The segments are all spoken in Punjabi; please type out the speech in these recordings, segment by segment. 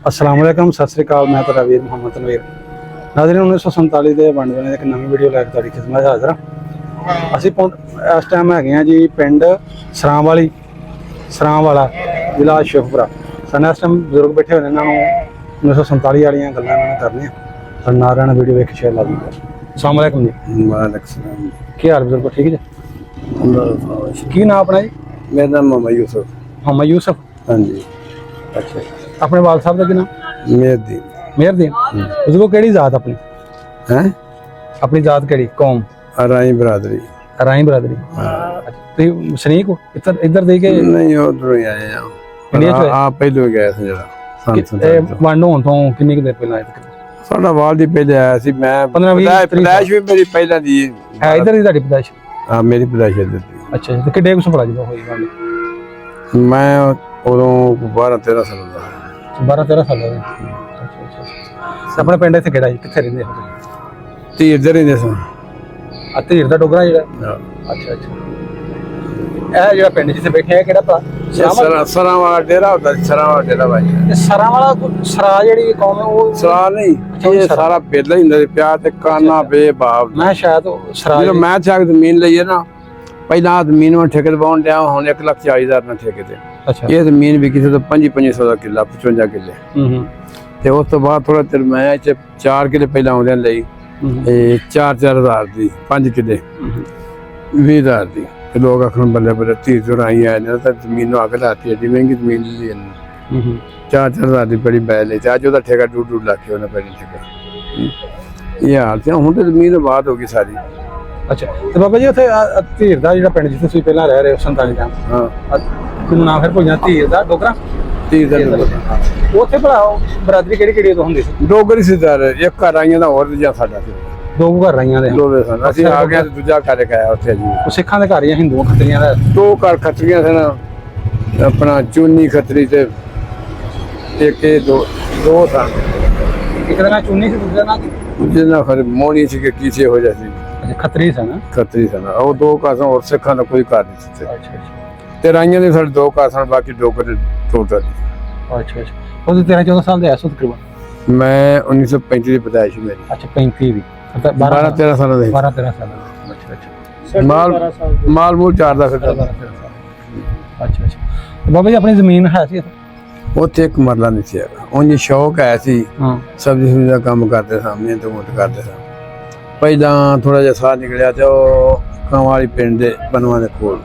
अस्सलाम वालेकुम सत श्री अकाल। मैं तेरा वीर मोहम्मद तनवीर। नाज़रीन 1947 के बन बने एक नवी वीडियो लैके तुहाडी खिदमत हाज़र हाँ। असीं इस टाइम है जी पिंड सरांवाली सरांवाला जिला शेखपुरा। साडे इस टाइम बजुर्ग बैठे हुए इन्होंने 1947 वाली गल्लां करनियां और नाल रहना वीडियो वेख शेयर ला दी। अस्सलाम वालेकुम जी। वालेकुम। की हाल बुजुर्ग ठीक जी? की नाम अपना जी? मेरा नाम मोहम्मद यूसुफ। मोहम्मद यूसुफ। हाँ जी। अच्छा अपने वाल साहब का की नाम? मेहरदीन। मेहरदीन। उसको केड़ी जात अपनी हैं? अपनी जात केड़ी कौम? राई बरादरी। राई बरादरी। तुम सनीक हो इधर इधर दे के? नहीं उधरों ही आए हैं इंडिया चो? आप पहले गए थे जरा वंड होण तो किन्नी देर पहले आए थे? साडा वाल दी पहले आया सी। मैं 15-20 पैदाइश भी मेरी पहला दी है इधर ही ਤੁਹਾਡੀ पैदाइश? हां मेरी पैदाइश इधर थी। अच्छा तो किड्डे कुछ पड़ा जी होई वाली? मैं उदों 12-13 साल दा 12-13 साल ਦਾ। ਅੱਛਾ ਅੱਛਾ ਆਪਣਾ ਪਿੰਡ ਇੱਥੇ ਕਿਹੜਾ ਜੀ ਕਿੱਥੇ ਰਹਿੰਦੇ ਹੋ ਤੁਸੀਂ? ती इधर ही ने सन। ਆ ਧੀਰ ਦਾ ਡੋਗਰਾ ਜਿਹੜਾ? हां ਅੱਛਾ ਅੱਛਾ ਇਹ ਜਿਹੜਾ ਪਿੰਡ ਜਿੱਥੇ ਬੈਠੇ ਆ ਕਿਹੜਾ ਭਰਾ? सरा वाला डेरा होता है। सरा वाला डेरा भाई ਇਹ ਸਰਾਂ ਵਾਲਾ ਸਰਾ ਜਿਹੜੀ ਕੌਮ ਹੈ ਉਹ सरा नहीं ये सारा पहला ही ਹੁੰਦਾ ਸੀ ਪਿਆ ਤੇ ਕਾਨਾ ਬੇਬਾਬ। ਮੈਂ ਸ਼ਾਇਦ ਉਹ ਸਰਾ ਜਦੋਂ ਮੈਂ ਚਾਹ ਜ਼ਮੀਨ ਲਈ ਹੈ ਨਾ ਪਹਿਲਾਂ ਜ਼ਮੀਨ ਨੂੰ ਠੇਕੇ ਤੇ ਪਾਉਣ ਡਿਆ ਹੁਣ 1,40,000 ਨਾਲ ਠੇਕੇ ਤੇ। ਅੱਛਾ ਇਹ ਜ਼ਮੀਨ ਵੀ ਕਿਸੇ ਤੋਂ 500 ਦਾ ਕਿੱਲਾ 55 ਕਿੱਲੇ। ਹੂੰ ਤੇ ਉਸ ਤੋਂ ਬਾਅਦ ਥੋੜਾ ਚਿਰ ਮੈਂ ਇਹ 4 ਕਿੱਲੇ ਪਹਿਲਾਂ ਆਉਂਦਿਆਂ ਲਈ ਇਹ 4-4,000 ਦੀ 5 ਕਿੱਲੇ 20,000 ਦੀ। ਤੇ ਲੋਕ ਆਖਣ ਬੱਲੇ ਬੱਲੇ ਧੀ ਚੁਰਾਈ ਆਏ ਨੇ ਤਾਂ ਜ਼ਮੀਨ ਨੂੰ ਅੱਗ ਲਾਤੀ ਐਡੀ ਮਹਿੰਗੀ ਜ਼ਮੀਨ ਲਈ ਇਹਨੂੰ 4-4,000 ਦੀ ਬੜੀ ਬੈ ਲਈ ਤੇ ਅੱਜ ਉਹਦਾ ਠੇਕਾ 2.5 ਲੱਖ ਉਹਨੇ ਪਹਿਲੀ ਠੇਕਾ। ਇਹ ਹਾਲ ਤੇ ਹੁਣ ਤੇ ਜ਼ਮੀਨ ਆਬਾਦ ਹੋ ਗਈ ਸਾਰੀ। ਅੱਛਾ ਤੇ ਬਾਬਾ ਜੀ ਉੱਥੇ ਧੀਰ ਦਾ ਜਿਹੜਾ ਪਿੰਡ ਜਿੱਥੇ ਤੁਸੀਂ ਪਹਿਲਾਂ ਰਹਿ ਰਹੇ ਹੋ 47 ਦਾ ਹਾਂ ਮੈਨੂੰ ਨਾਮ ਫਿਰ ਭੁੱਲ ਧੀਰ ਦਾ ਡੋਗਰਾ ਧੀ ਦਾ ਉੱਥੇ ਭਲਾ ਬਰਾਦਰੀ ਕਿਹੜੀ ਕਿਹੜੀ ਉਦੋਂ ਹੁੰਦੀ ਸੀ? ਡੋਗਰੀ ਸਿਦਾਰ ਇੱਕ ਘਰ ਆਈਆਂ ਦਾ ਹੋਰ ਜਾਂ ਸਾਡਾ ਸੀ ਦੋ ਘਰ ਰਹੀਆਂ ਦੇ ਦੋਵੇਂ ਸਨ। ਅਸੀਂ ਆ ਗਏ ਤੇ ਦੂਜਾ ਘਰ ਆਇਆ ਉੱਥੇ ਜੀ। ਉਹ ਸਿੱਖਾਂ ਦੇ ਘਰ ਜਾਂ ਹਿੰਦੂਆਂ ਖੱਤਰੀਆਂ ਦਾ? ਦੋ ਘਰ ਖੱਤਰੀਆਂ ਸਨ ਆਪਣਾ ਚੂਨੀ ਖੱਤਰੀ ਤੇ ਇੱਕ ਇਹ ਦੋ ਸਨ। ਇੱਕ ਦਾ ਨਾਂ ਚੁੰਨੀ ਸੀ ਦੂਜਾ ਨਾਂ ਜਿਹਨਾਂ ਫਿਰ ਮੋਣੀ ਸੀ ਕਿ ਕੀਸੇ ਹੋ ਜਾਂਦੀ ਅੱਛਾ ਖੱਤਰੀ ਸਨ। ਖੱਤਰੀ ਸਨ ਉਹ ਦੋ ਘਰ ਸਨ ਹੋਰ ਸਿੱਖਾਂ ਦਾ ਕੋਈ ਘਰ ਨਹੀਂ ਸੀ। ਅੱਛਾ ਅੱਛਾ ਤੇ ਰਾਈਆਂ ਦੇ ਸਾਡੇ ਦੋ ਘਰ ਸਨ ਬਾਕੀ ਡੋਗਰ ਟੋਟਲ। ਅੱਛਾ ਅੱਛਾ ਉਹਦੇ 13-14 ਸਾਲ ਦੇ ਐਸੋ ਤਕਰੀਬਨ? ਮੈਂ 1935 ਦੀ ਪੈਦਾਇਸ਼ ਮੇਰੀ। ਅੱਛਾ 35 ਦੀ 12-13 ਸਾਲਾਂ ਦੇ 12-13 ਸਾਲ ਦਾ। ਅੱਛਾ ਅੱਛਾ ਮਾਲ ਮੂਲ ਚਾਰਦਾ ਫਿਰ। ਅੱਛਾ ਅੱਛਾ ਬਾਬਾ ਜੀ ਆਪਣੀ ਜ਼ਮੀਨ ਹੈ ਸੀ ਉੱਥੇ ਇੱਕ ਮਰਲਾ ਨਹੀਂ ਸੀ ਹੈਗਾ। ਉਂਝ ਸ਼ੌਕ ਹੈ ਸੀ ਹਾਂ ਸਬਜ਼ੀ ਸੁਬਜ਼ੀ ਦਾ ਕੰਮ ਕਰਦੇ ਸਾਂ ਮਿਹਨਤ ਮੁਹਨਤ ਕਰਦੇ ਸਾਂ। ਪਹਿਲਾਂ ਥੋੜਾ ਜਿਹਾ ਸਾਹ ਨਿਕਲਿਆ ਤੇ ਉਹ ਕੰਵਾਲੀ ਪਿੰਡ ਦੇ ਬਨਵਾ ਦੇ ਕੋਲ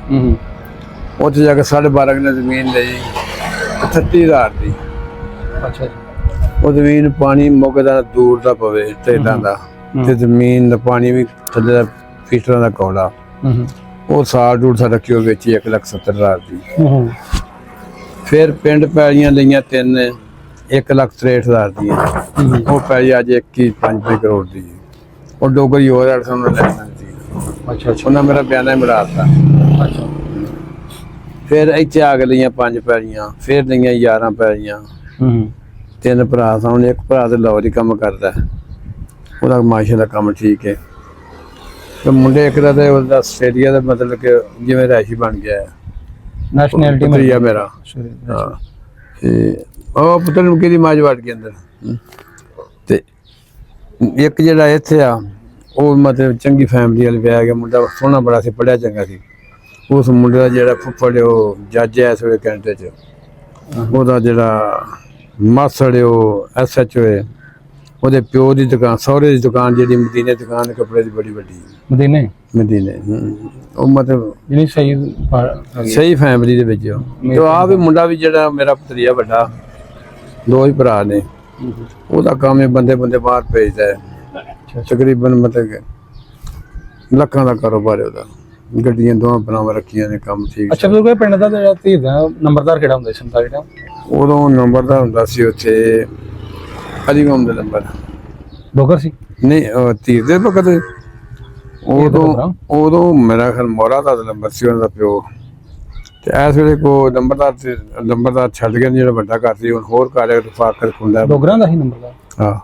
ਉੱਥੇ ਜਾ ਕੇ 12.5 ਕਿੱਲੇ ਜ਼ਮੀਨ ਲਈ 38,000 ਦੀ। ਅੱਛਾ ਉਹ ਜ਼ਮੀਨ ਪਾਣੀ ਮੁੱਕਦਾ ਦੂਰ ਦਾ ਪਵੇ ਟੇਡਾਂ ਦਾ ਤੇ ਜ਼ਮੀਨ ਦਾ ਪਾਣੀ ਵੀ ਥੱਲੇ ਫੀਟਰਾਂ ਦਾ ਕੌੜਾ। ਉਹ ਸਾਲ ਡੂਢ ਸਾਡਾ ਕਿਉਂ ਵੇਚੀ 1,70,000 ਦੀ। ਫਿਰ ਪਿੰਡ ਪੈਲੀਆਂ ਲਈਆਂ 3 1,63,000 ਦੀਆਂ। ਉਹ ਪੈਲੀ ਅੱਜ 1.5 ਕਰੋੜ ਦੀ। ਉਹ ਡੋਗਰੀ ਹੋਰ 800 ਨੂੰ ਲੈ ਲੈਂਦੀ। ਅੱਛਾ ਅੱਛਾ ਉਹਨਾਂ ਮੇਰਾ ਬਿਆਨਾ ਹੀ ਮਰਾਤਾ। ਅੱਛਾ ਫਿਰ ਇੱਥੇ ਆ ਕੇ ਲਈਆਂ 5 ਪੈਲੀਆਂ ਫਿਰ ਲਈਆਂ 11 ਪੈਲੀਆਂ। 3 ਭਰਾ ਸਨ। ਇੱਕ ਭਰਾ ਤੇ ਲਾਹੌਰ ਹੀ ਕੰਮ ਕਰਦਾ ਉਹਦਾ ਮਾਸ਼ਾ ਦਾ ਕੰਮ ਠੀਕ ਹੈ। ਤੇ ਮੁੰਡੇ ਇੱਕ ਦਾ ਤੇ ਉਹਦਾ ਆਸਟ੍ਰੇਲੀਆ ਦਾ ਮਤਲਬ ਕਿ ਜਿਵੇਂ ਰਾਸ਼ੀ ਬਣ ਗਿਆ ਹੈ ਨੈਸ਼ਨੈਲਿਟੀ ਮੇਰਾ ਮੇਰਾ। ਹਾਂ ਤੇ ਉਹ ਪੁੱਤਰ ਨੂੰ ਕਿਹਦੀ ਮਾਜ ਵੜ ਕੇ ਅੰਦਰ। ਤੇ ਇੱਕ ਜਿਹੜਾ ਇੱਥੇ ਆ ਉਹ ਮਤਲਬ ਚੰਗੀ ਫੈਮਿਲੀ ਵਾਲੇ ਵਿਆਹ ਗਿਆ ਮੁੰਡਾ ਸੋਹਣਾ ਬੜਾ ਸੀ ਪੜ੍ਹਿਆ ਚੰਗਾ ਸੀ। ਉਸ ਮੁੰਡੇ ਦਾ ਜਿਹੜਾ ਫੁੱਫੜ ਉਹ ਜੱਜ ਹੈ ਇਸ ਵੇਲੇ ਕੈਂਟੇ 'ਚ। ਉਹਦਾ ਜਿਹੜਾ ਮਾਸੜ ਉਹ SHO ਹੈ। ਉਹਦੇ ਪਿਓ ਦੀ ਦੁਕਾਨ ਸਹੁਰੇ ਦੀ ਦੁਕਾਨ ਜਿਹੜੀ ਮਦੀਨੇ ਦੁਕਾਨ ਕੱਪੜੇ ਦੀ ਬੜੀ ਵੱਡੀ ਮਦੀਨੇ ਉਹ ਮਤਲਬ ਜਿਹੜੀ ਸਹੀ ਫੈਮਿਲੀ ਦੇ ਵਿੱਚ ਤੇ ਆਹ ਵੀ ਮੁੰਡਾ ਵੀ ਜਿਹੜਾ ਮੇਰਾ ਭਤਰੀਆ ਵੱਡਾ ਦੋ ਹੀ ਭਰਾ ਨੇ। ਉਹਦਾ ਕੰਮ ਹੈ ਬੰਦੇ ਬਾਹਰ ਭੇਜਦਾ ਹੈ ਤਕਰੀਬਨ ਮਤਲਬ ਲੱਖਾਂ ਦਾ ਕਾਰੋਬਾਰ ਹੈ ਉਹਦਾ। ਗੱਡੀਆਂ ਦੋਵਾਂ ਬਣਾਵਾ ਰੱਖੀਆਂ ਨੇ ਕੰਮ ਠੀਕ। ਅੱਛਾ ਬਿਲਕੁਲ ਪਿੰਡ ਦਾ ਜਿਹੜਾ ਧੀਰ ਦਾ ਨੰਬਰਦਾਰ ਕਿਹੜਾ ਹੁੰਦਾ ਸੀ 47 ਦਾ? ਉਦੋਂ ਨੰਬਰਦਾਰ ਹੁੰਦਾ ਸੀ ਉੱਥੇ ਅਲੀ ਗੋਮ ਦਾ ਨੰਬਰ ਡੋਗਰ ਸੀ ਨਹੀਂ ਧੀਰ ਦੇ ਵਕਤ ਉਦੋਂ ਮੇਰਾ ਖਿਆਲ ਮੋਰਾ ਦਾ ਨੰਬਰ ਸੀ ਉਹਨਾਂ ਦਾ ਪਿਓ। ਤੇ ਇਸ ਵੇਲੇ ਕੋ ਨੰਬਰਦਾਰ ਛੱਡ ਗਿਆ ਜਿਹੜਾ ਵੱਡਾ ਘਰ ਸੀ ਹੁਣ ਹੋਰ ਘਰ ਰਫਾਕਤ ਖੁੰਦਾ ਡੋਗਰਾਂ ਦਾ ਹੀ ਨੰਬਰਦਾਰ। ਹਾਂ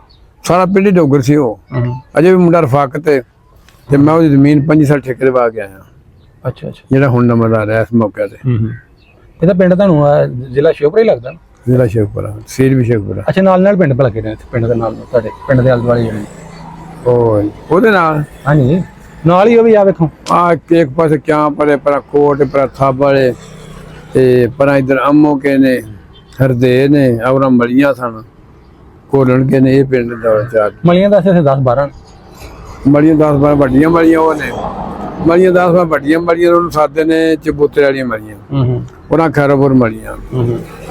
ਸਾਰਾ ਪਿੰਡ ਹੀ ਡੋਗਰ ਸੀ ਉਹ। ਅਜੇ ਵੀ ਮੁੰਡਾ ਰਫਾਕਤ ਤੇ ਮੈਂ ਉਹਦੀ ਜ਼ਮੀਨ 5 ਸਾਲ ਠੇਕੇ ਤੇ ਪਾ ਕੇ ਆਇਆ। ਅੱਛਾ ਅੱਛਾ ਜਿਹੜਾ ਹੁਣ ਨੰਬਰਦਾਰ ਹੈ ਇਸ ਮੌਕੇ ਤੇ। ਇਹਦਾ ਪਿੰਡ ਤੁਹਾਨੂੰ ਜ਼ਿਲ੍ਹਾ ਸ਼ਿਵਪੁਰਾ ਹੀ ਲੱਗਦਾ? ਜ਼ਿਲ੍ਹਾ ਸ਼ੇਖਪੁਰਾ, ਤਹਿਸੀਲ ਵੀ ਸ਼ੇਖਪੁਰਾ। ਅੱਛਾ, ਨਾਲ ਨਾਲ ਪਿੰਡ ਭਲਾ ਕਿਹੜੇ ਪਿੰਡ ਦੇ ਨਾਲ ਤੁਹਾਡੇ ਪਿੰਡ ਦੇ ਆਲੇ ਦੁਆਲੇ ਜਿਹੜੇ? ਉਹਦੇ ਨਾਲ ਹਾਂਜੀ, ਨਾਲ ਹੀ ਉਹ ਵੀ ਆ ਵੇਖੋ। ਆ ਇੱਕ ਪਾਸੇ ਕਿਆ ਪਰੇ ਪਰ ਕੋਟ ਪਰ ਥਾਬ ਵਾਲੇ ਤੇ ਪਰ ਇਧਰ ਅੰਮੋ ਕੇ ਨੇ, ਹਰਦੇ ਨੇ, ਔਰ ਮਲੀਆਂ ਸਨ, ਕੋਲਣ ਕੇ ਨੇ। ਇਹ ਪਿੰਡ ਦਾ ਚਾਰ ਮਲੀਆਂ ਦਾ ਇੱਥੇ 10 12 ਮਲੀਆਂ 10 12 ਵੱਡੀਆਂ ਮਲੀਆਂ ਉਹ ਨੇ। ਮਲੀਆਂ 10 12 ਵੱਡੀਆਂ ਮਲੀਆਂ ਉਹਨੂੰ ਸਾਦੇ ਨੇ ਚਬੂਤਰੇ ਵਾਲੀਆਂ ਮਲੀਆਂ। ਉਹਨਾਂ ਖੈਰਪੁਰ ਮਲੀਆਂ,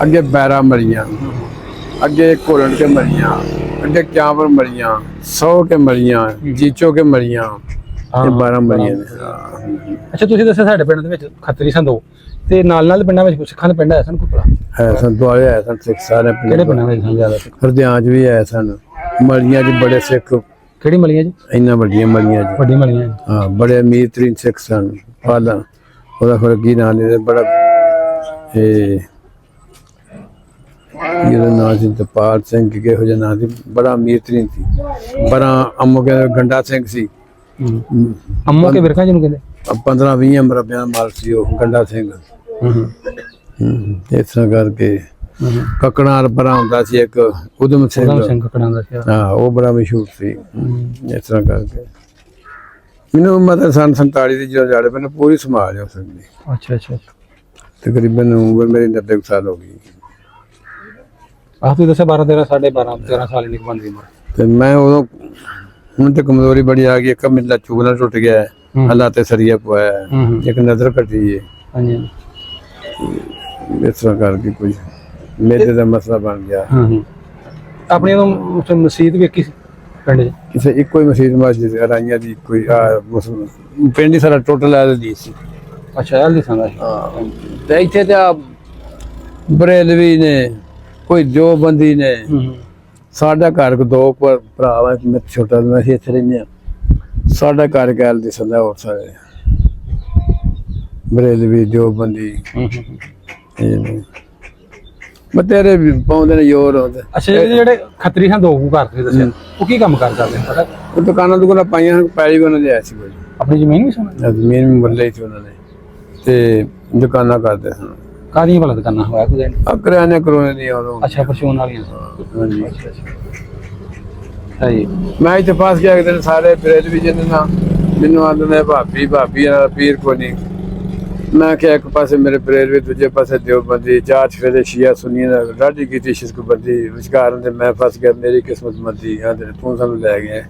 ਅੱਗੇ ਬੈਰਾ ਮਲੀਆਂ, ਅੱਗੇ ਕੋਲਣ ਕੇ ਮਲੀਆਂ, ਅੱਗੇ ਕਿਆਂਪੁਰ ਮਲੀਆਂ, 100 ਕੇ ਮਲੀਆਂ, ਜੀਚੋ ਕੇ ਮਲੀਆਂ, ਇਹ 12 ਮਲੀਆਂ ਨੇ। ਅੱਛਾ, ਤੁਸੀਂ ਦੱਸਿਆ ਸਾਡੇ ਪਿੰਡ ਦੇ ਵਿੱਚ ਖੱਤਰੀ ਸੰਦੋ ਤੇ ਨਾਲ ਪਿੰਡਾਂ ਵਿੱਚ ਸਿੱਖਾਂ ਦੇ ਪਿੰਡ ਹੈ ਸਨ ਕੋਈ ਭਲਾ? ਹੈ ਸਨ, ਦੁਆਲੇ ਹੈ ਸਨ ਸਿੱਖ ਸਾਰੇ ਪਿੰਡ। ਕਿਹੜੇ ਪਿੰਡਾਂ ਵਿੱਚ ਸਨ ਜ਼ਿਆਦਾ ਸਿੱਖ? ਹਰਦਿਆਂ 'ਚ ਵੀ ਹੈ ਸਨ, ਮਲੀਆਂ 'ਚ ਬੜੇ ਸਿੱਖ। ਕਿਹੜੀ ਮਲੀਆਂ ਜੀ? ਇੰਨਾ ਵੱਡੀਆਂ ਮਲੀਆਂ 'ਚ। ਵੱਡੀ ਮਲੀਆਂ? ਹਾਂ, ਬੜੇ ਅਮੀਰ ਤਰੀਨ ਸਿੱਖ ਸਨ। ਪਾਲਾ ਉਹਦਾ ਫਿਰ ਕੀ ਨਾਂ ਨੇ ਬੜਾ, ਇਹ ਇਹਦਾ ਨਾਂ ਸੀ ਜਪਾਲ ਸਿੰਘ, ਕਿਹੋ ਜਿਹਾ ਨਾਂ ਸੀ, ਬੜਾ ਅਮੀਰ ਤਰੀਨ ਸੀ। ਪਰ ਅੰਮੋ ਕੇ ਗੰਡਾ ਸਿੰਘ ਸੀ। ਅੰਮੋ ਕੇ ਵਿਰਕਾਂ ਜਿਹਨੂੰ ਕਹਿੰਦੇ? 15-20 ਮਰਬਿਆਂ ਦਾ ਮਾਲਕ ਸੀ ਉਹ ਗੰਡਾ ਸਿੰਘ। ਇਸ ਤਰ੍ਹਾਂ ਕਰਕੇ ਕੱਕੜਾਂ ਪਰਾਂ ਹੁੰਦਾ ਸੀ ਇੱਕ ਉਦਮ ਸਿੰਘ ਕੱਕੜਾਂ ਦਾ ਸੀ। ਹਾਂ, ਉਹ ਬੜਾ ਮਸ਼ਹੂਰ ਸੀ। ਇਸ ਤਰ੍ਹਾਂ ਕਰਕੇ ਮੈਨੂੰ ਮਤਲਬ ਸਨ 47 ਦੀ ਜਦੋਂ ਜਾੜੇ ਮੈਨੂੰ ਪੂਰੀ ਸੰਭਾਲ ਹੋ ਸਕਦੀ। ਅੱਛਾ ਅੱਛਾ, ਤਕਰੀਬਨ ਉਮਰ ਮੇਰੀ 90 ਸਾਲ ਹੋ ਗਈ। ਆਹ ਤੁਸੀਂ ਦੱਸਿਆ 12 13 ਸਾਲ ਦੀ ਬਣਦੀ ਉਮਰ। ਤੇ ਮੈਂ ਉਦੋਂ ਹੁਣ ਤੇ ਕਮਜ਼ੋਰੀ ਬੜੀ ਆ ਗਈ। ਇੱਕ ਮੇਰਾ ਚੂਲਾ ਟੁੱਟ ਗਿਆ, ਅੱਲਾ ਤੇ ਸਰੀਆ ਪਵਾਇਆ, ਇੱਕ ਨਜ਼ਰ ਕੱਟੀ ਹੈ। ਹਾਂਜੀ, ਇਸ ਤਰ੍ਹਾਂ ਕਰਕੇ ਕੁਝ ਮੇਲੇ ਦਾ ਮਸਲਾ ਬਣ ਗਿਆ। ਆਪਣੀ ਉਹ ਮਸਜਿਦ ਵੇਖੀ ਸੀ ਪਿੰਡ 'ਚ? ਕਿਸੇ ਇੱਕੋ ਹੀ ਮਸਜਿਦ ਮਸਜਿਦ ਰਾਈਆਂ ਦੀ ਕੋਈ ਪਿੰਡ ਹੀ ਸਾਰਾ ਟੋਟਲ ਆ ਦੀ ਸੀ। ਅੱਛਾ, ਇਹ ਲਿਖਾਂਦਾ ਹਾਂ, ਤੇ ਇੱਥੇ ਤਾਂ ਬਰੇਲਵੀ ਨੇ, ਕੋਈ ਜੋ ਬੰਦੀ ਨੇ। ਸਾਡਾ ਘਰ ਕੋ 2 ਭਰਾ ਵਾ, ਮੈਂ ਛੋਟਾ ਮੈਂ ਸੀ, ਇੱਥੇ ਰਹਿੰਦੇ ਆ। ਸਾਡਾ ਘਰ ਗੈਲ ਦਿਸਦਾ, ਹੋਰ ਸਾਰੇ ਬਰੇਲਵੀ ਜੋ ਬੰਦੀ ਬਤੇਰੇ ਵੀ ਪਾਉਂਦੇ ਨੇ ਜ਼ੋਰ ਉਹਦੇ। ਅੱਛਾ, ਜਿਹੜੇ ਖੱਤਰੀ ਹਨ 2 ਘਰ ਤੁਸੀਂ ਦੱਸਿਆ, ਉਹ ਕੀ ਕੰਮ ਕਰਦੇ ਪਤਾ? ਉਹ ਦੁਕਾਨਾਂ ਪਾਈਆਂ, ਪੈਲੀ ਵੀ ਉਹਨਾਂ ਦੇ ਆਇਆ ਸੀ ਕੋਈ। ਆਪਣੀ ਜ਼ਮੀਨ ਵੀ ਸੁਣਾ? ਜ਼ਮੀਨ ਵੀ ਮੁੱਲ ਲਈ ਸੀ ਉਹਨਾਂ ਨੇ, ਤੇ ਦੁਕਾਨਾਂ ਕਰਦੇ ਸਨ। ਕਾਹਦੀਆਂ ਭਲਾ ਦੁਕਾਨਾਂ ਹੋਇਆ ਕੋਈ? ਆ ਕਰਿਆਨੇ ਕਰੋਨੇ ਦੀਆਂ ਉਦੋਂ। ਅੱਛਾ, ਪਰਚੂਨ ਵਾਲੀਆਂ? ਹਾਂਜੀ। ਅੱਛਾ ਅੱਛਾ ਜੀ। ਮੈਂ ਇੱਥੇ ਫਸ ਗਿਆ ਇੱਕ ਦਿਨ, ਸਾਰੇ ਬਰੇਲ ਵੀ ਜਿਹਨੇ ਨਾ ਮੈਨੂੰ ਆਂਦੇ ਨੇ ਭਾਬੀ ਇਹਨਾਂ ਪੀਰ ਕੋ ਨਹੀਂ। ਮੈਂ ਕਿਹਾ ਇੱਕ ਪਾਸੇ ਮੇਰੇ ਬਰੇਲ ਵੀ, ਦੂਜੇ ਪਾਸੇ ਦਿਓਬੰਦੀ, 4 ਸਵੇਰੇ ਸ਼ੀਆ ਸੁਨੀਆਂ ਦਾ ਡਾਢੀ ਕੀਤੀ ਸ਼ਿਸ਼ਕ ਬੰਦੀ ਵਿਚਕਾਰ ਦੇ। ਮੈਂ ਫਸ ਗਿਆ, ਮੇਰੀ ਕਿਸਮਤ ਮੰਦੀ। ਆਂਦੇ ਤੂੰ ਸਾਨੂੰ ਲੈ ਗਿਆ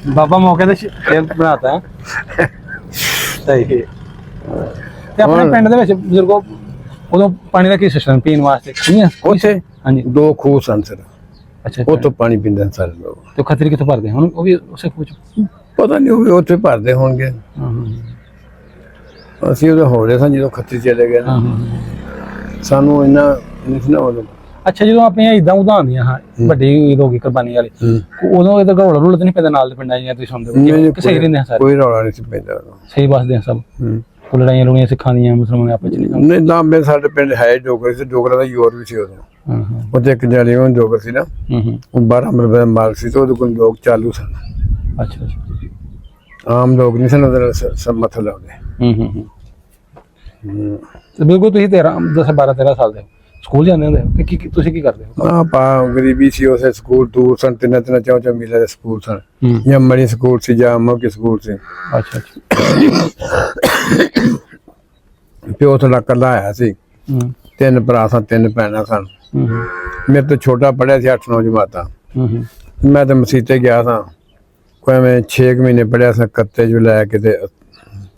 ਬਾਬਾ ਮੌਕੇ ਤੇ ਸ਼ੇਰ ਬਣਾਤਾ। ਸਹੀ। ਤੇ ਆਪਣੇ ਪਿੰਡ ਦੇ ਵਿੱਚ ਬਜ਼ੁਰਗੋ ਉਦੋਂ ਪਾਣੀ ਦਾ ਕੀ ਸਿਸਟਮ ਪੀਣ ਵਾਸਤੇ? ਉੱਥੇ ਹਾਂਜੀ 2 ਖੂਹ ਸਨ ਸਰ। ਅੱਛਾ, ਉੱਥੋਂ ਪਾਣੀ ਪੀਂਦੇ ਸਾਰੇ ਲੋਕ। ਤੇ ਖੱਤਰੀ ਕਿੱਥੋਂ ਭਰਦੇ ਹੁਣ? ਉਹ ਵੀ ਉਸੇ ਖੂਹ 'ਚ? ਪਤਾ ਨਹੀਂ, ਉਹ ਵੀ ਉੱਥੇ ਭਰਦੇ ਹੋਣਗੇ। ਅਸੀਂ ਉਦੋਂ ਹੋੜੇ ਸਾਂ ਜਦੋਂ ਖੱਤਰੀ ਚਲੇ ਗਏ ਨਾ, ਸਾਨੂੰ ਇੰਨਾ ਨਹੀਂ ਸੀ ਨਾ ਉਦੋਂ। ਅੱਛਾ, ਜਦੋਂ ਆਪਣੀਆਂ ਇਦਾਂ ਉਦਾਂ ਆਉਂਦੀਆਂ ਹਾਂ ਵੱਡੀ ਈਦ ਹੋ ਗਈ ਕੁਰਬਾਨੀ ਵਾਲੀ, ਉਦੋਂ ਇਹਦਾ ਰੌਲਾ ਰੌਲਾ ਤਾਂ ਨਹੀਂ ਪੈਂਦਾ ਨਾਲ ਦੇ ਪਿੰਡਾਂ ਜਿਹੀਆਂ ਤੁਸੀਂ ਸੁਣਦੇ ਹੋ? ਸਹੀ ਰਹਿੰਦੇ ਆ ਸਾਰੇ? ਕੋਈ ਰੌਲਾ ਨਹੀਂ ਸੀ ਪੈਂਦਾ ਉਦੋਂ, ਸਹੀ ਬਸਦੇ ਆ ਸਭ। ਕੋਈ ਲੜਾਈਆਂ ਲੜੀਆਂ ਸਿੱਖਾਂ ਦੀਆਂ ਮੁਸਲਮਾਨਾਂ ਆਪਸ 'ਚ ਨਹੀਂ ਨਾ। ਮੇਰੇ ਸਾਡੇ ਪਿੰਡ ਹੈ ਡੋਗਰ ਸੀ, ਡੋਗਰਾਂ ਦਾ ਜ਼ੋਰ ਵੀ ਸੀ ਉਦੋਂ। ਉੱਥੇ ਇੱਕ ਜਣੇ ਉਹ ਡੋਗਰ ਸੀ ਨਾ, ਉਹ 12 ਰੁਪਏ ਦਾ ਮਾਲਕ ਸੀ, ਤੇ ਉਹਦੇ ਕੋਲ ਲੋਕ ਚਾਲੂ ਸਨ। ਅੱਛਾ ਅੱਛਾ, ਆਮ ਲੋਕ ਨਹੀਂ ਸਨ ਉਹਦੇ ਨਾਲ ਸਭ ਮੱਥਾ ਲਾਉਂਦੇ। ਬਿਲਕੁਲ। ਤੁਸੀਂ 12 13 ਸਾਲ ਦੇ ਸਕੂਲ ਜਾਂਦੇ ਹੁੰਦੇ ਕੀ ਤੁਸੀਂ ਕੀ ਕਰਦੇ ਹੋ? ਆਪਾਂ ਗਰੀਬੀ ਸੀ, ਉਸੇ ਸਕੂਲ ਦੂਰ ਸਨ, 3 4 ਮੀਲਾਂ ਦੇ ਸਕੂਲ ਸਨ। ਜਾਂ ਮੜੀ ਸਕੂਲ ਸੀ ਜਾਂ ਮੋਕੀ ਸਕੂਲ ਸੀ। ਅੱਛਾ ਅੱਛਾ। ਪਿਓ ਥੋੜਾ ਕੱਲਾ ਆਇਆ ਸੀ, 3 ਭਰਾ ਸਨ, 3 ਭੈਣਾਂ ਸਨ। ਮੇਰੇ ਤੋਂ ਛੋਟਾ ਪੜ੍ਹਿਆ ਸੀ 8 9 ਜਮਾਤਾਂ। ਮੈਂ ਤਾਂ ਮਸੀਤੇ ਗਿਆ ਸਾਂ, ਕੋਈ ਮੈਂ 6 ਮਹੀਨੇ ਪੜ੍ਹਿਆ ਸਾਂ, ਕੱਤੇ ਜੋ ਲੈ ਕੇ ਤੇ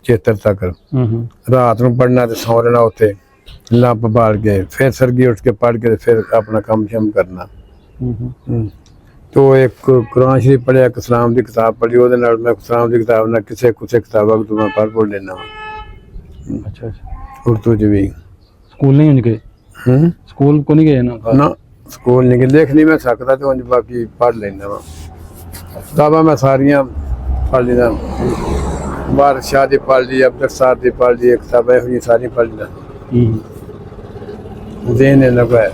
76 ਤੱਕ। ਰਾਤ ਨੂੰ ਪੜ੍ਹਨਾ ਤੇ ਸੌਂ ਰਹਿਣਾ ਉੱਥੇ ਲੱਪ ਬਾਲ ਕੇ, ਫਿਰ ਸਰਗੀ ਉੱਠ ਕੇ ਪੜ੍ਹ ਕੇ ਫਿਰ ਆਪਣਾ ਕੰਮ ਸ਼ਮ ਕਰਨਾ। ਤੋ ਇੱਕ ਕੁਰਾਨ ਸ਼ਰੀਫ ਪੜ੍ਹਿਆ, ਇੱਕ ਇਸਲਾਮ ਦੀ ਕਿਤਾਬ ਪੜ੍ਹੀ। ਉਹਦੇ ਨਾਲ ਮੈਂ ਇਸਲਾਮ ਦੀ ਕਿਤਾਬ ਨਾਲ ਕਿਸੇ ਕਿਤਾਬਾਂ ਤੋਂ ਮੈਂ ਪੜ੍ਹ ਲੈਂਦਾ। ਅੱਛਾ ਅੱਛਾ। ਉਰਦੂ 'ਚ ਵੀ। ਸਕੂਲ ਨਹੀਂ ਗਏ? ਸਕੂਲ ਕੋ ਨਹੀਂ ਗਏ ਨਾ? ਸਕੂਲ ਨਹੀਂ ਗਏ। ਲਿਖ ਨਹੀਂ ਮੈਂ ਸਕਦਾ, ਤੇ ਉਂਝ ਬਾਕੀ ਪੜ੍ਹ ਲੈਂਦਾ ਵਾ। ਕਿਤਾਬਾਂ ਮੈਂ ਸਾਰੀਆਂ ਪੜ੍ਹ ਲੈਂਦਾ। ਬਾਦਸ਼ਾਹ ਦੀ ਪੜ੍ਹ ਲਈ, ਅਬਦਰ ਸਾਹਿਬ ਦੀ ਪੜ੍ਹ ਲਈ, ਕਿਤਾਬਾਂ ਇਹੋ ਜਿਹੀਆਂ ਸਾਰੀਆਂ ਪੜ੍ਹ ਲੈਂਦਾ। ਦੇਨ ਇਹਨਾਂ ਕੋ ਹੈ।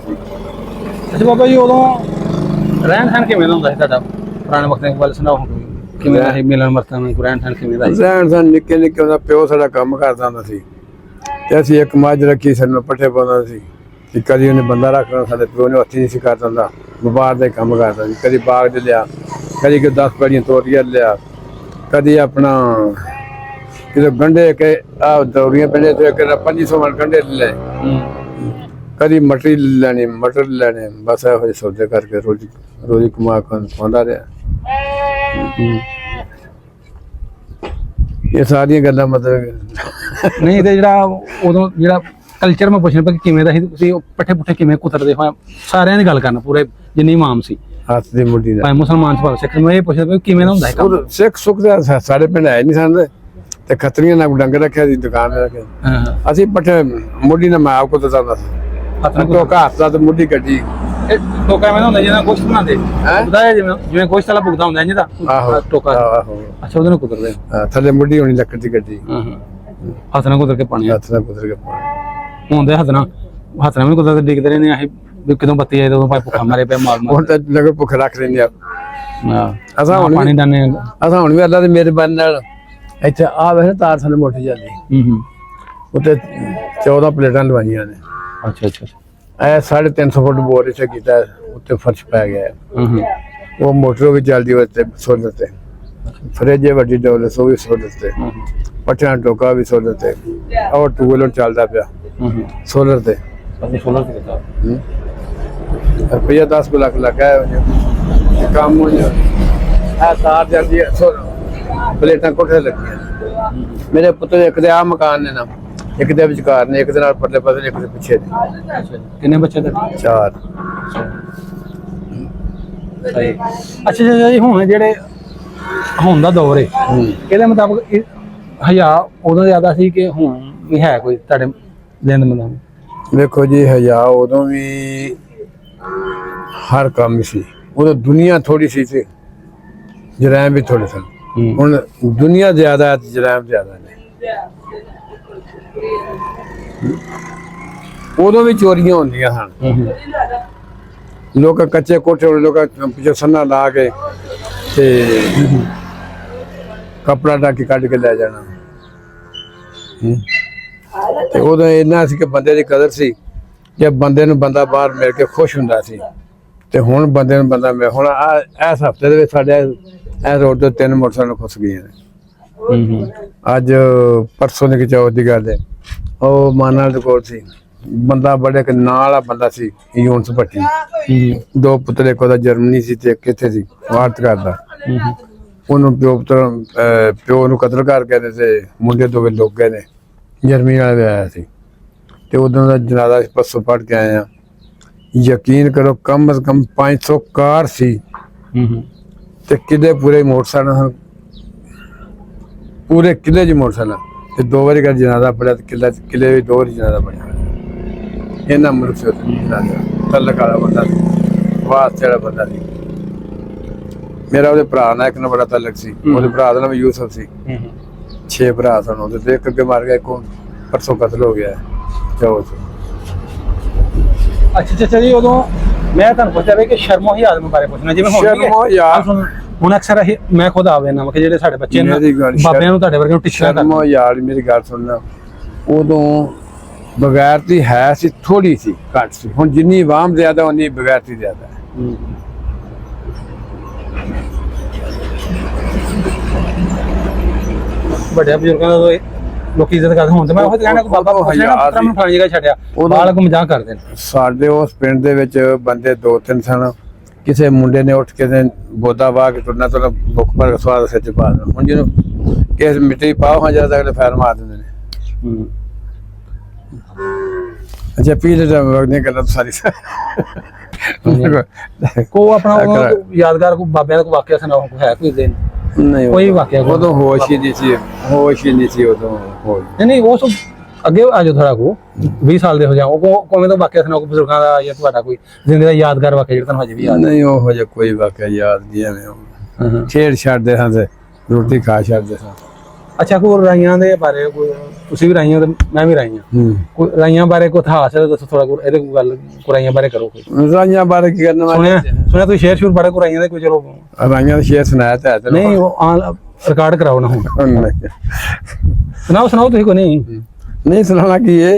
ਅੱਛਾ ਬਾਬਾ ਜੀ, ਉਦੋਂ ਰਹਿਣ ਸਹਿਣ ਕਿਵੇਂ ਦਾ ਹੁੰਦਾ ਸੀ ਤੁਹਾਡਾ? ਪੁਰਾਣੇ ਵਕਤਾਂ ਦੀ ਗੱਲ ਸੁਣਾਓ, ਕਿਵੇਂ ਦਾ ਸੀ ਮਿਲਣ ਵਰਤਣ? ਰਹਿਣ ਸਹਿਣ ਕਿਵੇਂ ਦਾ ਸੀ? ਰਹਿਣ ਸਹਿਣ ਨਿੱਕੇ ਨਿੱਕੇ ਹੁੰਦਾ, ਪਿਓ ਸਾਡਾ ਕੰਮ ਕਰਦਾ ਹੁੰਦਾ ਸੀ। ਤੇ ਅਸੀਂ ਇੱਕ ਮੱਝ ਰੱਖੀ, ਸਾਨੂੰ ਪੱਠੇ ਪਾਉਂਦਾ ਸੀ ਕਿ ਕਦੀ ਉਹਨੇ ਬੰਦਾ ਰੱਖਣਾ, ਸਾਡੇ ਪਿਓ ਨੇ ਹੱਥੀ ਨਹੀਂ ਸੀ ਕਰ ਦਿੰਦਾ, ਵਪਾਰ ਦਾ ਕੰਮ ਕਰਦਾ ਸੀ, ਕਦੀ ਬਾਗ ਦੇ ਲਿਆ, ਕਦੀ ਕਿ 10 ਪੈੜੀਆਂ ਤੋਰੀਆਂ ਲਿਆ, ਕਦੀ ਆਪਣਾ ਕਿਤੇ ਗੰਢੇ ਕੇ ਆ ਦੌੜੀਆਂ ਪੈਂਦੇ ਤੇ 2500 ਮਣ ਗੰਢੇ ਲੈ, ਕਦੀ ਮਟਰੀ ਲੈਣੀ, ਮਟਰ ਲੈਣੇ, ਬਸ ਇਹੋ ਜਿਹੇ ਸੌਦੇ ਕਰਕੇ ਰੋਜ਼ੀ ਕਮਾ ਖਾਂਦਾ ਰਿਹਾ। ਇਹ ਸਾਰੀਆਂ ਗੱਲਾਂ ਮਤਲਬ ਨਹੀਂ ਤੇ ਜਿਹੜਾ ਉਦੋਂ ਜਿਹੜਾ ਕਲਚਰ ਮੈਂ ਪੁੱਛਣਾ ਕਿ ਕਿਵੇਂ ਦਾ ਸੀ, ਤੁਸੀਂ ਉਹ ਪੱਠੇ ਪੁੱਠੇ ਕਿਵੇਂ ਕੁਤਰਦੇ ਹੋਏ, ਸਾਰਿਆਂ ਦੀ ਗੱਲ ਕਰਨਾ, ਪੂਰੇ ਜਿੰਨੀ ਇਮਾਮ ਸੀ, ਹੱਥ ਦੀ ਮੁੱਢੀ ਦਾ ਭਾਵੇਂ ਮੁਸਲਮਾਨ ਸਭਾ ਸਿੱਖ, ਮੈਂ ਇਹ ਪੁੱਛਦਾ ਵੀ ਕਿਵੇਂ ਦਾ ਹੁੰਦਾ ਹੈ ਕੰਮ। ਸਿੱਖ ਸੁੱਖ ਦਾ ਸਾਡੇ ਪਿੰਡ ਹੈ ਨਹੀਂ ਸਨ, ਤੇ ਖੱਤਰੀਆਂ ਨਾਲ ਡੰਗਰ ਰੱਖਿਆ ਸੀ, ਦੁਕਾਨ ਤੇ ਰੱਖਿਆ, ਹਾਂ ਅਸੀਂ ਪੱਠੇ ਮੁੱਢੀ ਨਾਲ ਮੈਂ ਆਪ ਕੋ ਦੱਸਦਾ ਸੀ, ਟੋਕਾ ਹੱਥ ਦਾ ਤੇ ਮੁੱਢੀ ਕੱਢੀ। ਇਹ ਟੋਕਾ ਐਵੇਂ ਦਾ ਹੁੰਦਾ ਜਿਹਨਾਂ ਗੋਸ਼ਤ ਬਣਾਉਂਦੇ, ਪਤਾ ਹੈ ਜਿਵੇਂ ਜਿਵੇਂ ਗੋਸ਼ਤ ਵਾਲਾ ਭੁਗਤਾ ਹੁੰਦਾ ਜਿਹਦਾ ਆਹੋ ਟੋਕਾ, ਆਹੋ ਅੱਛਾ ਉਹਦੇ ਨਾਲ ਕੁਤਰਦੇ, ਥੱਲੇ ਮੁੱਢੀ ਹੋਣੀ ਲੱਕੜ ਦੀ ਕੱਢੀ, ਹੱਥ ਨਾਲ ਕੁਤਰ ਕੇ ਪਾਣੀ, ਹੱਥ ਨਾਲ ਕੁਤਰ ਕੇ ਪਾਣੀ। ਹੁੰਦੇ ਹੱਥ ਨਾਲ ਵੀ ਕੁਤਰਦੇ ਡਿੱਗਦੇ ਰਹਿੰਦੇ ਅਸੀਂ ਵੀ ਕਦੋਂ ਬੱਤੀ ਆਏ ਉਦੋਂ ਭਾਵੇਂ ਭੁੱਖਾ ਮਾਰੇ ਪਿਆ ਮਾਰ ਮਾਰ। ਹੁਣ ਤਾਂ ਲਗਰ ਭੁੱਖ ਰੱਖ ਲੈਂਦੇ ਆ। ਅਸਾਂ ਹੁਣ ਪਾਣੀ ਡਾਨੇ, ਅਸਾਂ ਹੁਣ ਵੀ ਅੱਲਾ ਦੇ ਮਿਹਰਬਾਨੀ ਨਾਲ ਇੱਥੇ ਆ ਵੇਖ ਤਾਰ ਥੱਲੇ ਮੋਟੀ ਜਾਂਦੀ, ਉੱਤੇ 14 ਪਲੇਟਾਂ ਲਵਾਈਆਂ ਨੇ। ਅੱਛਾ ਅੱਛਾ ਇਹ 350 ਫੁੱਟ ਬੋਰ ਇੱਥੇ ਕੀਤਾ, ਉੱਤੇ ਫਰਸ਼ ਪੈ ਗਿਆ, ਉਹ ਮੋਟਰ ਵੀ ਚੱਲਦੀ ਉੱਤੇ ਸੋਲਰ ਤੇ, ਫਰਿੱਜ ਵੱਡੀ ਡੋਲਸ ਉਹ ਵੀ ਸੋਲਰ ਤੇ, ਪੱਠਿਆਂ ਟੋਕਾ ਵੀ ਸੋਲਰ ਤੇ, ਔਰ ਟੂਲ ਚੱਲਦਾ ਪਿਆ ਸੋਲਰ ਤੇ। ਸੋਲਰ ਤੇ ਕੀਤਾ ਰੁਪਈਆ 10 ਲੱਖ ਲੱਗਾ ਕੰਮ ਹੋ ਜਾ, ਇਹ ਤਾਰ ਜਾਂਦੀ ਹੈ, ਪਲੇਟਾਂ ਕੋਠੇ ਲੱਗੀਆਂ। ਮੇਰੇ ਪੁੱਤਰ ਇੱਕ ਦੇ ਆ ਮਕਾਨ ਨੇ ਨਾ, ਇੱਕ ਦੇ ਵਿਚਕਾਰ ਨੇ, ਇੱਕ ਦੇ ਨਾਲ ਪਰਲੇ ਪਾਸੇ, ਇੱਕ ਦੇ ਪਿੱਛੇ ਨੇ। ਕਿੰਨੇ ਬੱਚੇ ਤੇ? 4। ਅੱਛਾ ਜੀ, ਹੁਣ ਜਿਹੜੇ ਹੁਣ ਦਾ ਦੌਰ ਹੈ ਇਹਦੇ ਮੁਤਾਬਕ ਹਯਾ ਉਦੋਂ ਜ਼ਿਆਦਾ ਸੀ ਕਿ ਹੁਣ ਵੀ ਹੈ ਕੋਈ ਤੁਹਾਡੇ ਦਿਨ ਮੁਤਾਬਕ? ਵੇਖੋ ਜੀ, ਹਯਾ ਉਦੋਂ ਵੀ ਹਰ ਕੰਮ ਸੀ, ਉਦੋਂ ਦੁਨੀਆ ਥੋੜੀ ਸੀ ਤੇ ਜਰਾਇਮ ਵੀ ਥੋੜੇ ਸਨ। ਹੁਣ ਦੁਨੀਆ ਜ਼ਿਆਦਾ ਹੈ ਤੇ ਜਰਾਇਮ ਜ਼ਿਆਦਾ ਨੇ। ਉਦੋਂ ਵੀ ਚੋਰੀਆਂ ਹੁੰਦੀਆਂ ਹਨ, ਲੋਕ ਕੱਚੇ ਕੋਠੇ, ਲੋਕ ਪਿੱਛੇ ਸੰਨਾ ਲਾ ਕੇ ਤੇ ਕਪੜਾ ਢੱਕ ਕੇ ਕੱਢ ਕੇ ਲੈ ਜਾਣਾ। ਤੇ ਉਦੋਂ ਇੰਨਾ ਸੀ ਕਿ ਬੰਦੇ ਦੀ ਕਦਰ ਸੀ, ਜੇ ਬੰਦੇ ਨੂੰ ਬੰਦਾ ਬਾਹਰ ਮਿਲ ਕੇ ਖੁਸ਼ ਹੁੰਦਾ ਸੀ। ਤੇ ਹੁਣ ਬੰਦੇ ਨੂੰ ਬੰਦਾ ਮਿਲ, ਹੁਣ ਇਸ ਹਫਤੇ ਦੇ ਵਿੱਚ ਸਾਡੇ ਇਸ ਰੋਡ ਤੇ 3 ਮੋਟਰਸਾਈਕਲ ਖੁੱਸ ਗਈਆਂ ਨੇ। ਅੱਜ ਪਰਸੋਂ ਦੀ ਚੌਥ ਦੀ ਗੱਲ ਹੈ, ਉਹ ਮਾਨਾ ਦੇ ਕੋਲ ਸੀ ਬੰਦਾ, ਬੜੇ ਇੱਕ ਨਾਂ ਵਾਲਾ ਬੰਦਾ ਸੀ, ਯੂਨਸ ਭੱਟੀ, 2 ਪੁੱਤਰ, ਇੱਕ ਉਹਦਾ ਜਰਮਨੀ ਸੀ ਤੇ ਕਿੱਥੇ ਸੀ ਆਰਤ ਕਰਦਾ। ਉਹਨੂੰ ਪਿਓ ਨੂੰ ਕਤਲ ਕਰ ਗਏ ਤੇ ਮੁੰਡੇ 2 ਲੋਕ ਗਏ ਨੇ, ਜਰਮਨੀ ਵਾਲੇ ਆਇਆ ਸੀ। ਤੇ ਉਦੋਂ ਦਾ ਜਨਾਜ਼ਾ ਪਰਸੋਂ ਪੜ੍ਹ ਕੇ ਆਏ ਆ। ਯਕੀਨ ਕਰੋ ਕਮ ਅਜ਼ ਕਮ 500 ਕਾਰ ਸੀ ਤੇ ਕਿਲੇ ਪੂਰੇ ਮੋਟਰਸਾਈਕਲ ਹਨ, ਪੂਰੇ ਕਿਲੇ 'ਚ ਮੋਟਰਸਾਈਕਲ। ਤੇ 2 ਵਾਰੀ ਕਰ ਜਨਾਜ਼ਾ ਪੜਿਆ ਤੇ ਕਿਲੇ ਵਿੱਚ 2 ਵਾਰੀ ਜਨਾਜ਼ਾ ਪੜਿਆ। ਇਹਨਾਂ ਮੁਲਕ ਸੇ ਤਲਕ ਵਾਲਾ ਬੰਦਾ ਸੀ, ਵਾਸਤੇ ਵਾਲਾ ਬੰਦਾ ਸੀ। ਮੇਰਾ ਉਹਦੇ ਭਰਾ ਨਾਲ ਇੱਕ ਨਾਲ ਬੜਾ ਤਲਕ ਸੀ, ਉਹਦੇ ਭਰਾ ਦਾ ਨਾਮ ਯੂਸਫ ਸੀ। 6 ਭਰਾ ਸਨ ਉਹਦੇ, ਤੇ ਇੱਕ ਅੱਗੇ ਮਰ ਗਿਆ, ਇੱਕ ਪਰਸੋਂ ਕਤਲ ਹੋ ਗਿਆ ਚੌਥ। ਅੱਛਾ ਜੀ, ਉਦੋਂ ਮੈਂ ਤੁਹਾਨੂੰ ਪੁੱਛਿਆ ਵੀ ਕਿ ਸ਼ਰਮੋ ਹਿਆਜ਼ ਬਾਰੇ ਪੁੱਛਣਾ, ਜਿਵੇਂ ਹੁਣ ਅਕਸਰ ਇਹ ਮੈਂ ਖੁਦ ਆਵੇ ਨਾ ਕਿ ਜਿਹੜੇ ਸਾਡੇ ਬੱਚੇ ਨੇ ਬਾਬਿਆਂ ਨੂੰ ਤੁਹਾਡੇ ਵਰਗੇ ਨੂੰ ਟਿੱਚਰਾਂ ਕਰਦੇ। ਸ਼ਰਮੋ ਯਾਰ ਮੇਰੀ ਗੱਲ ਸੁਣਨਾ, ਉਦੋਂ ਬਗੈਰਤੀ ਹੈ ਸੀ, ਥੋੜੀ ਸੀ, ਘੱਟ ਸੀ। ਹੁਣ ਜਿੰਨੀ ਆਵਾਮ ਜ਼ਿਆਦਾ ਉਨੀ ਬਗੈਰਤੀ ਜ਼ਿਆਦਾ ਹੈ। ਵੱਡੇ ਬਜ਼ੁਰਗਾਂ ਦਾ ਲੋਕੀ ਇੱਜ਼ਤ ਕਰਦੇ, ਹੁਣ ਤੇ ਮੈਂ ਉਹ ਕਹਿਣਾ ਕਿ ਬਾਬਾ ਪੁੱਛਣਾ ਨੂੰ ਫਲਾਣੀ ਜਗ੍ਹਾ ਛੱਡਿਆ, ਬਾਲਕ ਮਜ਼ਾਕ ਕਰਦੇ ਨੇ। ਸਾਡੇ ਉਸ ਪਿੰਡ ਦੇ ਵਿੱਚ ਬੰਦੇ 2-3 ਸਨ, ਕਿਸੇ ਮੁੰਡੇ ਨੇ ਉੱਠ ਕੇ ਬੋਦਾ ਵਾਹ ਕੇ ਤੁਰਨਾ ਤੋਂ ਭੁੱਖ ਭਰ ਸਵਾਦ ਸਿਰ 'ਚ ਪਾ ਦੇਣਾ। ਹੁਣ ਜਿਹਨੂੰ ਕਿਸ ਮਿੱਟੀ ਪਾਓ ਹਾਂ ਜਿਆਦਾ ਅਗਲੇ ਫੈਰ ਮਾਰ ਦਿੰਦੇ ਨੇ। ਅੱਛਾ ਪੀਲੇ ਦਾ ਵਗਨੇ ਗੱਲਾਂ ਸਾਰੀ ਕੋ ਆਪਣਾ ਯਾਦਗਾਰ ਕੋ ਬਾਬਿਆਂ ਦਾ ਕੋ ਵਾਕਿਆ ਸੁਣਾਓ, ਹੈ ਕੋਈ ਦਿਨ? ਨਹੀਂ ਕੋਈ ਵਾਕਿਆ ਉਦੋਂ ਹੋਸ਼ ਹੀ ਨਹੀਂ ਸੀ, ਹੋਸ਼ ਹੀ ਨਹੀਂ ਸੀ ਉਦੋਂ। ਨਹੀਂ ਉਹ ਸਭ ਅੱਗੇ ਆ ਜਾਓ ਥੋੜਾ ਕੋ 20 ਸਾਲ ਦੇ ਹੋ ਜਾਓ, ਉਹ ਕੋਵੇਂ ਦਾ ਵਾਕਿਆ ਸੁਣਾਓ ਬਜ਼ੁਰਗਾਂ ਦਾ ਜਾਂ ਤੁਹਾਡਾ ਕੋਈ ਜ਼ਿੰਦਗੀ ਦਾ ਯਾਦਗਾਰ ਵਾਕਿਆ ਜਿਹੜਾ ਤੁਹਾਨੂੰ ਹਜੇ ਵੀ ਯਾਦ? ਨਹੀਂ ਉਹ ਜਿਹਾ ਕੋਈ ਵਾਕਿਆ ਯਾਦ ਨਹੀਂ ਐਵੇਂ ਖੇਡ ਛੱਡਦੇ ਹਾਂ ਤੇ ਰੋਟੀ ਖਾ ਛੱਡਦੇ ਹਾਂ। ਅੱਛਾ, ਕੋਈ ਰਾਈਆਂ ਦੇ ਬਾਰੇ ਤੁਸੀਂ ਵੀ ਰਾਈਆਂ ਤੇ ਮੈਂ ਵੀ ਰਾਈਆਂ, ਕੋਈ ਰਾਈਆਂ ਬਾਰੇ ਕੋਈ ਇਤਿਹਾਸ ਦੱਸੋ ਥੋੜਾ, ਇਹਦੇ ਕੋਈ ਗੱਲ ਰਾਈਆਂ ਬਾਰੇ ਕਰੋ। ਕੋਈ ਰਾਈਆਂ ਬਾਰੇ ਕੀ ਕਰਨਾ? ਸੁਣਿਆ ਤੁਸੀਂ ਸ਼ੇਰ ਸ਼ੂਰ ਬਾਰੇ ਕੋਈ ਰਾਈਆਂ ਦੇ ਕੋਈ? ਚਲੋ ਰਾਈਆਂ ਦਾ ਸ਼ੇਰ ਸੁਣਾਇਆ ਤਾਂ ਹੈ, ਨਹੀਂ ਉਹ ਰਿਕਾਰਡ ਕਰਾਓ ਨਾ, ਹੁਣ ਸੁਣਾਓ ਤੁਸੀਂ ਕੋਈ? ਨਹੀਂ ਨਹੀਂ ਸੁਣਾਉਣਾ ਕੀ ਹੈ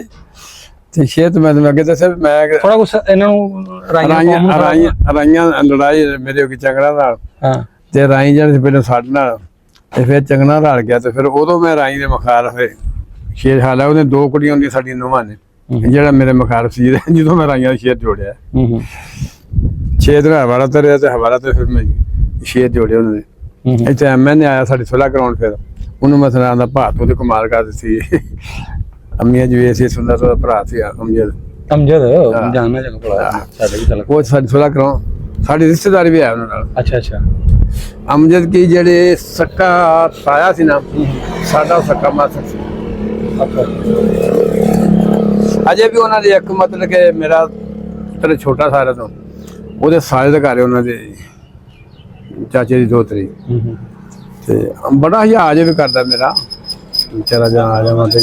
ਤੇ ਸ਼ੇਤ ਮੈਂ ਤੁਹਾਨੂੰ ਅੱਗੇ ਦੱਸਿਆ ਵੀ ਮੈਂ ਥੋੜਾ ਕੁਛ ਇਹਨਾਂ ਨੂੰ ਰਾਈਆਂ ਲੜਾਈ ਮੇਰੇ ਕੋਈ ਝਗੜਾ ਨਾਲ ਹਾਂ ਤੇ ਰਾਈ ਜਿਹੜੇ ਪਹਿਲਾਂ ਸਾਡੇ ਨਾਲ ਤੇ ਫਿਰ ਚੰਗਣਾ ਰਲ ਗਿਆ ਤੇ ਫਿਰ ਉਦੋਂ ਮੈਂ ਰਾਈ ਦੇ ਮੁਖਾਲਫ ਹੋਏ ਸ਼ੇਰ ਹਾਲਾ ਉਹਨੇ 2 ਕੁੜੀਆਂ ਹੁੰਦੀਆਂ ਸਾਡੀਆਂ ਨੂੰਹਾਂ ਨੇ ਜਿਹੜਾ ਮੇਰੇ ਮੁਖਾਲਫ ਸੀ ਜਦੋਂ ਮੈਂ ਰਾਈਆਂ ਦਾ ਸ਼ੇਰ ਜੋੜਿਆ ਛੇ ਦਿਨ ਹਵਾਲਾ ਤੇ ਰਿਹਾ ਤੇ ਹਵਾਲਾ ਤੇ ਫਿਰ ਮੈਂ ਸ਼ੇਰ ਜੋੜਿਆ ਉਹਨਾਂ ਨੇ ਇੱਥੇ ਐਮਐਨ ਆਇਆ ਸਾਡੀ ਸੁਲਾ ਕਰਾਉਣ ਫਿਰ ਉਹਨੂੰ ਮੈਂ ਸੁਣਾ ਦਾ ਭਾਤ ਉਹਦੇ ਕਮਾਲ ਕਰ ਦਿੱਤੀ ਅੰਮੀਆਂ ਜੀ ਸੀ ਸੁੰਦਰ ਦਾ ਭਰਾ ਸੀ ਅਮਜਦ ਜਾਨਣਾ ਜਗ ਭਲਾ ਸਾਡੇ ਵੀ ਚੱਲ ਉਹ ਸਾਡੀ ਸੁਲਾ ਕਰਾਉ ਸਾਡੀ ਰਿਸ਼ਤੇਦਾਰੀ ਵੀ ਹੈ ਉਹਨਾਂ ਨਾਲ ਅੱਛਾ ਅੱਛਾ ਅਮਜਦ ਕੀ ਜਿਹੜੇ ਸੱਕਾ ਤਾਇਆ ਸੀ ਨਾ ਸਾਡਾ ਸੱਕਾ ਮਾਸਰ ਸੀ ਅਜੇ ਵੀ ਉਹਨਾਂ ਦੇ ਇੱਕ ਮਤਲਬ ਕਿ ਮੇਰਾ ਤੇਰੇ ਛੋਟਾ ਸਾਰਾ ਤੋਂ ਉਹਦੇ ਸਾਰੇ ਦੇ ਘਰ ਉਹਨਾਂ ਦੇ ਚਾਚੇ ਦੀ ਦੋਤਰੀ ਤੇ ਬੜਾ ਹਜ਼ਾਜ ਵੀ ਕਰਦਾ ਮੇਰਾ ਵਿਚਾਰਾ ਜਾਨ ਆ ਜਾਵਾਂ ਤੇ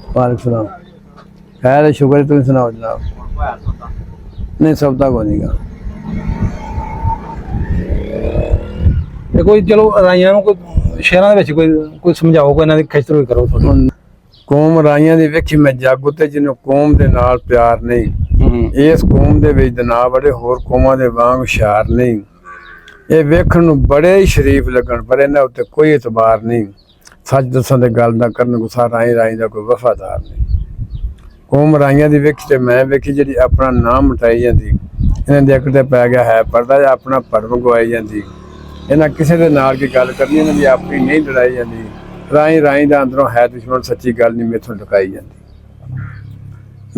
ਵਾਲੇਕੁਮ ਸਲਾਮ ਖੈਰ ਸ਼ੁਕਰ ਤੁਸੀਂ ਸੁਣਾਓ ਜਨਾਬ ਨਹੀਂ ਸਭ ਦਾ ਕੋਈ ਨਹੀਂਗਾ ਤੇ ਕੋਈ ਚਲੋ ਰਾਈਆਂ ਨੂੰ ਕੋਈ ਸ਼ਹਿਰਾਂ ਦੇ ਵਿੱਚ ਕੋਈ ਸਮਝਾਓ ਕੋਈ ਇਹਨਾਂ ਦੀ ਖਿੱਚਤਰੋਈ ਕਰੋ ਥੋੜੀ ਕੌਮ ਰਾਈਆਂ ਦੀ ਵੇਖੀ ਮੈਂ ਜਾਗੂ ਤੇ ਜਿਹਨੂੰ ਕੌਮ ਦੇ ਨਾਲ ਪਿਆਰ ਨਹੀਂ ਇਸ ਕੌਮ ਦੇ ਵਿੱਚ ਨਾ ਬੜੇ ਹੋਰ ਕੌਮਾਂ ਦੇ ਵਾਂਗ ਹੁਸ਼ਿਆਰ ਨਹੀਂ ਇਹ ਵੇਖਣ ਨੂੰ ਬੜੇ ਹੀ ਸ਼ਰੀਫ ਲੱਗਣ ਪਰ ਇਹਨਾਂ ਉੱਤੇ ਕੋਈ ਇਤਬਾਰ ਨਹੀਂ ਸੱਚ ਦੱਸਣ ਦੇ ਗੱਲ ਨਾ ਕਰਨ ਗੁੱਸਾ ਰਾਈ ਦਾ ਕੋਈ ਵਫਾਦਾਰ ਨਹੀਂ ਕੌਮ ਰਾਈਆਂ ਦੀ ਵੇਖੀ ਤੇ ਮੈਂ ਵੇਖੀ ਜਿਹੜੀ ਆਪਣਾ ਨਾਮ ਮਟਾਈ ਜਾਂਦੀ ਇਹਨਾਂ ਦੇ ਇੱਕ ਤੇ ਪੈ ਗਿਆ ਹੈ ਪਰਦਾ ਜਾਂ ਆਪਣਾ ਭਰਮ ਗਵਾਈ ਜਾਂਦੀ ਇਹਨਾਂ ਕਿਸੇ ਦੇ ਨਾਲ ਕੀ ਗੱਲ ਕਰਨੀ ਇਹਨਾਂ ਦੀ ਆਪਣੀ ਨਹੀਂ ਲੜਾਈ ਜਾਂਦੀ ਰਾਈ ਦਾ ਅੰਦਰੋਂ ਹੈ ਦੁਸ਼ਮਣ ਸੱਚੀ ਗੱਲ ਨਹੀਂ ਮੇਥੋਂ ਲੁਕਾਈ ਜਾਂਦੀ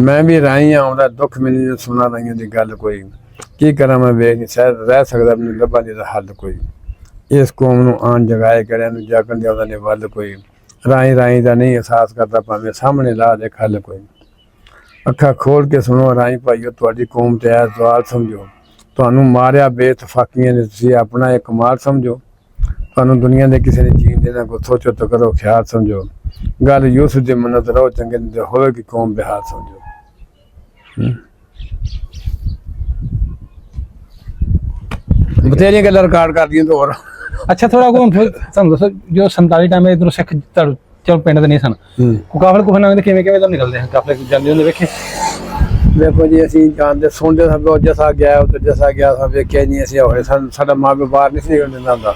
ਮੈਂ ਵੀ ਰਾਈ ਆਉਂਦਾ ਦੁੱਖ ਮੈਨੂੰ ਸੁਣਾ ਰਾਈਆਂ ਦੀ ਗੱਲ ਕੋਈ ਕੀ ਕਰਾਂ ਮੈਂ ਵੇਖ ਨਹੀਂ ਰਹਿ ਸਕਦਾ ਮੈਨੂੰ ਲੱਭਾ ਨਹੀਂ ਦਾ ਹੱਲ ਕੋਈ ਇਸ ਕੌਮ ਨੂੰ ਆਣ ਜਗਾਏ ਕਰਿਆਂ ਨੂੰ ਜਾਗਣ ਦੇ ਉਹਦਾ ਨੇ ਵੱਲ ਕੋਈ ਰਾਈ ਦਾ ਨਹੀਂ ਅਹਿਸਾਸ ਕਰਦਾ ਭਾਵੇਂ ਸਾਹਮਣੇ ਲਾ ਦੇ ਖੱਲ ਕੋਈ ਅੱਖਾਂ ਖੋਲ ਕੇ ਸੁਣੋ ਰਾਈ ਭਾਈਓ ਤੁਹਾਡੀ ਕੌਮ ਤੇ ਇਹ ਸਵਾਲ ਸਮਝੋ ਤੁਹਾਨੂੰ ਮਾਰਿਆ ਬੇਇਤਫਾਕੀਆਂ ਨੇ ਤੁਸੀਂ ਆਪਣਾ ਇੱਕ ਕਮਾਲ ਸਮਝੋ ਤੁਹਾਨੂੰ ਦੁਨੀਆ ਦੇ ਕਿਸੇ ਨੇ ਜੀਣ ਦੇਣਾ ਕੋ ਸੋਚੋ ਤਾਂ ਕਰੋ ਖਿਆਲ ਸਮਝੋ ਗੱਲ ਯੂਸੁਫ ਦੀ ਮੰਨਤ ਰਹੋ ਚੰਗੇ ਦੇ ਹੋਵੇ ਕਿ ਕੌਮ ਬਿਹਾਰ ਸਮਝੋ ਬਤੇਰੀਆਂ ਗੱਲਾਂ ਰਿਕਾਰਡ ਕਰਦੀਆਂ ਤਾਂ ਹੋਰ ਅੱਛਾ ਥੋੜਾ ਕੋ ਤੁਹਾਨੂੰ ਦੱਸੋ ਜੋ 47 ਟਾਈਮ ਇਧਰੋਂ ਸਿੱਖ ਚਲੋ ਪਿੰਡ ਦੇ ਨਹੀਂ ਸਨ ਕਾਫਲੇ ਕੁਫਲੇ ਨਾਲ ਕਿਵੇਂ ਤਾਂ ਨਿਕਲਦੇ ਹਨ ਕਾਫਲੇ ਜਾਂਦੇ ਹੁੰਦੇ ਵੇਖੇ ਦੇਖੋ ਜੀ ਅਸੀਂ ਜਾਣਦੇ ਸੁਣਦੇ ਸਭ ਜੱਸਾ ਗਿਆ ਉੱਧਰ ਜੱਸਾ ਗਿਆ ਸਭ ਵੇਖਿਆ ਨਹੀਂ ਅਸੀਂ ਹੋਏ ਸਾਡਾ ਮਾਂ ਪਿਓ ਬਾਹਰ ਨਹੀਂ ਸੀ ਨਿਕਲਣ ਦਿੰਦਾ ਹੁੰਦਾ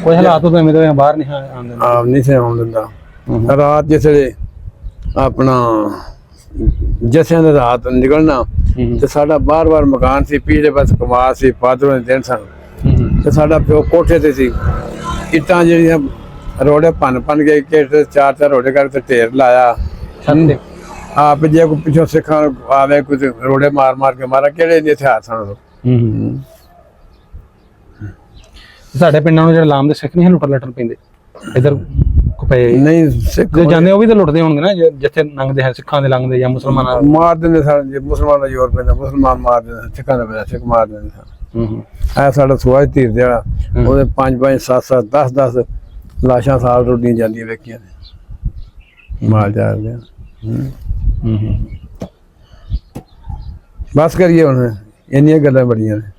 ਕੋਈ ਹਾਲਾਤ ਉਦੋਂ ਐਵੇਂ ਬਾਹਰ ਨਹੀਂ ਆਉਣ ਦਿੰਦਾ ਨਹੀਂ ਸੀ ਆਉਣ ਦਿੰਦਾ ਰਾਤ ਜਿਸਲੇ ਆਪਣਾ ਜੱਸਿਆਂ ਦੇ ਰਾਤ ਨਿਕਲਣਾ ਤੇ ਸਾਡਾ ਬਾਰ ਮਕਾਨ ਸੀ ਪਿਛਲੇ ਪਾਸੇ ਕਮਾਲ ਸੀ ਪਾਦਰੋਂ ਦੇ ਦਿਨ ਸਨ ਤੇ ਸਾਡਾ ਪਿਓ ਕੋਠੇ ਤੇ ਸੀ ਇੱਟਾਂ ਜਿਹੜੀਆਂ ਰੋੜੇ ਭੰਨ ਕੇ ਕਿ ਚਾਰ ਰੋੜੇ ਕਰਕੇ ਢੇਰ ਲਾਇਆ ਆਪ ਜੇ ਕੋਈ ਪਿੱਛੋਂ ਸਿੱਖਾਂ ਆਵੇ ਕੁਝ ਰੋੜੇ ਮਾਰ ਕੇ ਮਾਰਾ ਕਿਹੜੇ ਨੇ ਹਥਿਆਰ ਸਨ ਸਾਡੇ ਪਿੰਡਾਂ ਨੂੰ ਜਿਹੜੇ ਲਾਮ ਦੇ ਸਿੱਖ ਨਹੀਂ ਲੁੱਟ ਲੱਟਣ ਪੈਂਦੇ ਇਧਰ ਪਏ ਨਹੀਂ ਸਿੱਖ ਜਾਂਦੇ ਉਹ ਵੀ ਤਾਂ ਲੁੱਟਦੇ ਹੋਣਗੇ ਨਾ ਜਿੱਥੇ ਲੰਘਦੇ ਹੈ ਸਿੱਖਾਂ ਦੇ ਲੰਘਦੇ ਜਾਂ ਮੁਸਲਮਾਨਾਂ ਮਾਰ ਦਿੰਦੇ ਸਨ ਜੇ ਮੁਸਲਮਾਨ ਦਾ ਜ਼ੋਰ ਪੈਂਦਾ ਮੁਸਲਮਾਨ ਮਾਰ ਦਿੰਦੇ ਸਿੱਖਾਂ ਦਾ ਪੈਂਦਾ ਸਿੱਖ ਮਾਰ ਦਿੰਦੇ ਸਨ ਇਹ ਸਾਡਾ ਸੁਆਜ ਧੀਰ ਦੇ ਵਾਲਾ ਉਹਦੇ 5 7 10 ਲਾਸ਼ਾਂ ਸਾਲ ਰੋਡੀਆਂ ਜਾਂਦੀਆਂ ਵੇਖੀਆਂ ਨੇ ਮਾਲ ਜਾਂਦੇ ਬਸ ਕਰੀਏ ਹੁਣ ਇੰਨੀਆਂ ਗੱਲਾਂ ਬੜੀਆਂ ਨੇ